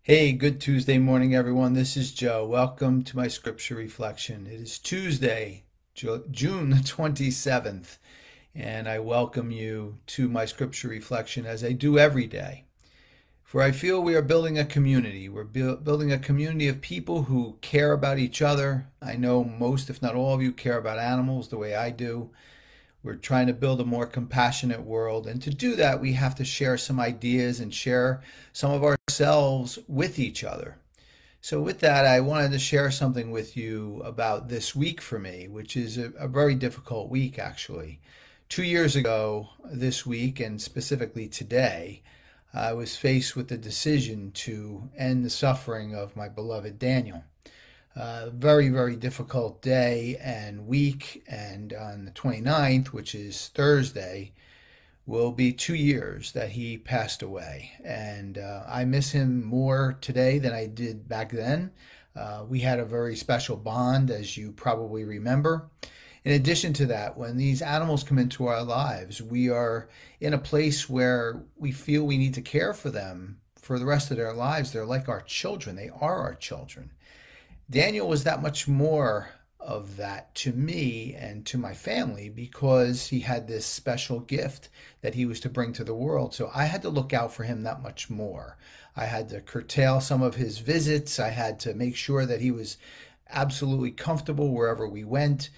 Hey, good Tuesday morning, everyone. This is Joe. Welcome to my scripture reflection. It is Tuesday, June the 27th, and I welcome you to my scripture reflection as I do every day. For I feel we are building a community. We're building a community of people who care about each other. I know most, if not all of you, care about animals the way I do. We're trying to build a more compassionate world. And to do that, we have to share some ideas and share some of ourselves with each other. So with that, I wanted to share something with you about this week for me, which is a very difficult week, actually. 2 years ago this week, and specifically today, I was faced with the decision to end the suffering of my beloved Daniel. Very, very difficult day and week, and on the 29th, which is Thursday, will be 2 years that he passed away. And I miss him more today than I did back then. We had a very special bond, as you probably remember. In addition to that, when these animals come into our lives, we are in a place where we feel we need to care for them for the rest of their lives. They're like our children. They are our children. Daniel was that much more of that to me and to my family because he had this special gift that he was to bring to the world. So I had to look out for him that much more. I had to curtail some of his visits. I had to make sure that he was absolutely comfortable wherever we went.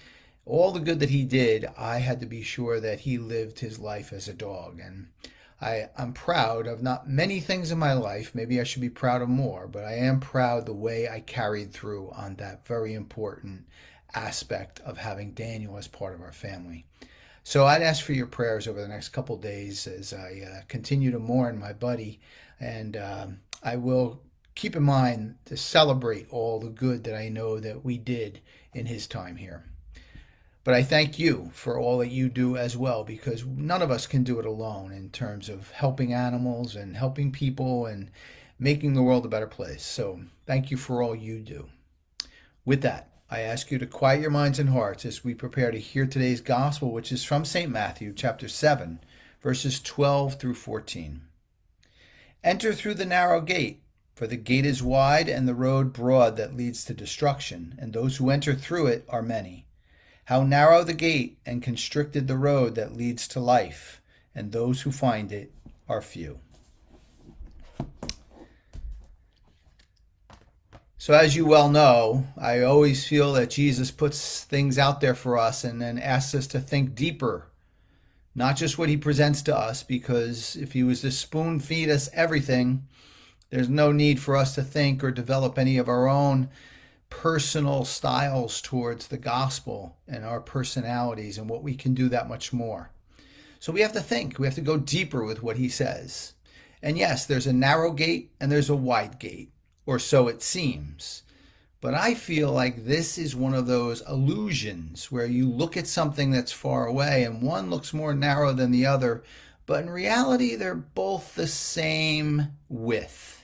All the good that he did, I had to be sure that he lived his life as a dog. And I'm proud of not many things in my life. Maybe I should be proud of more, but I am proud the way I carried through on that very important aspect of having Daniel as part of our family. So I'd ask for your prayers over the next couple days as I continue to mourn my buddy, and I will keep in mind to celebrate all the good that I know that we did in his time here. But I thank you for all that you do as well, because none of us can do it alone in terms of helping animals and helping people and making the world a better place. So thank you for all you do. With that, I ask you to quiet your minds and hearts as we prepare to hear today's gospel, which is from St. Matthew, chapter 7, verses 12 through 14. Enter through the narrow gate, for the gate is wide and the road broad that leads to destruction, and those who enter through it are many. How narrow the gate and constricted the road that leads to life, and those who find it are few. So as you well know, I always feel that Jesus puts things out there for us and then asks us to think deeper, not just what he presents to us, because if he was to spoon feed us everything, there's no need for us to think or develop any of our own personal styles towards the gospel and our personalities and what we can do that much more. So we have to think, we have to go deeper with what he says. And yes, there's a narrow gate and there's a wide gate, or so it seems. But I feel like this is one of those illusions where you look at something that's far away and one looks more narrow than the other, but in reality, they're both the same width.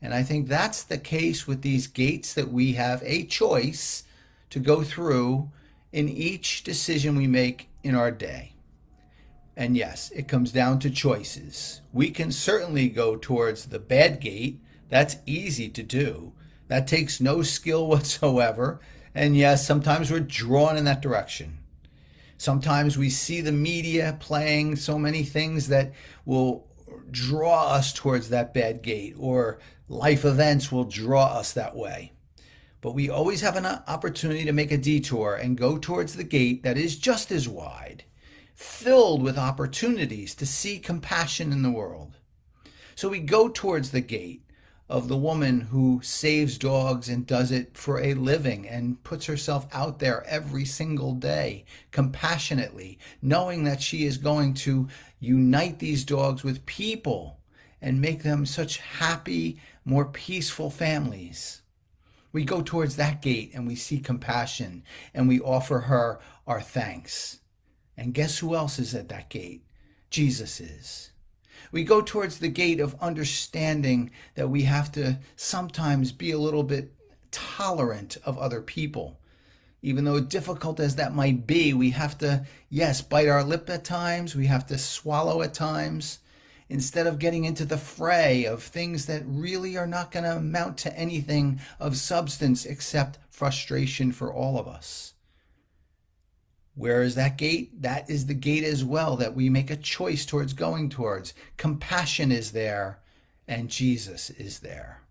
And I think that's the case with these gates that we have a choice to go through in each decision we make in our day. And yes, it comes down to choices. We can certainly go towards the bad gate. That's easy to do. That takes no skill whatsoever. And yes, sometimes we're drawn in that direction. Sometimes we see the media playing so many things that will draw us towards that bad gate, or life events will draw us that way. But we always have an opportunity to make a detour and go towards the gate that is just as wide, filled with opportunities to see compassion in the world. So we go towards the gate of the woman who saves dogs and does it for a living and puts herself out there every single day compassionately, knowing that she is going to unite these dogs with people and make them such happy, more peaceful families. We go towards that gate and we see compassion and we offer her our thanks. And guess who else is at that gate? Jesus is. We go towards the gate of understanding that we have to sometimes be a little bit tolerant of other people. Even though difficult as that might be, we have to, yes, bite our lip at times. We have to swallow at times instead of getting into the fray of things that really are not going to amount to anything of substance except frustration for all of us. Where is that gate? That is the gate as well that we make a choice towards going towards. Compassion is there, and Jesus is there.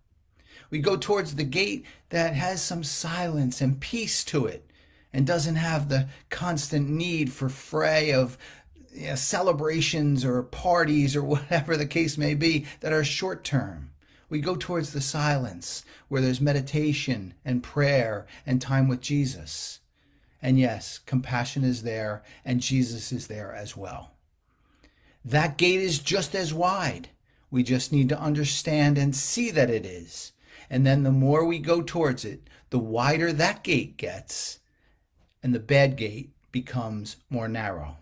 We go towards the gate that has some silence and peace to it and doesn't have the constant need for fray of celebrations or parties or whatever the case may be that are short term. We go towards the silence where there's meditation and prayer and time with Jesus. And yes, compassion is there and Jesus is there as well. That gate is just as wide. We just need to understand and see that it is. And then the more we go towards it, the wider that gate gets, and the bad gate becomes more narrow.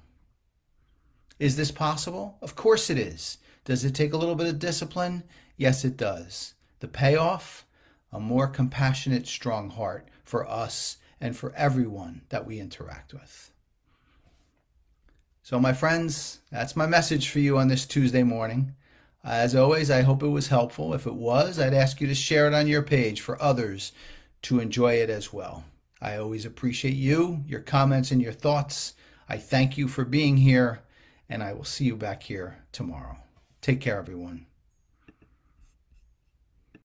Is this possible? Of course it is. Does it take a little bit of discipline? Yes, it does. The payoff? A more compassionate, strong heart for us and for everyone that we interact with. So my friends, that's my message for you on this Tuesday morning. As always, I hope it was helpful. If it was, I'd ask you to share it on your page for others to enjoy it as well. I always appreciate you, your comments, and your thoughts. I thank you for being here, and I will see you back here tomorrow. Take care, everyone.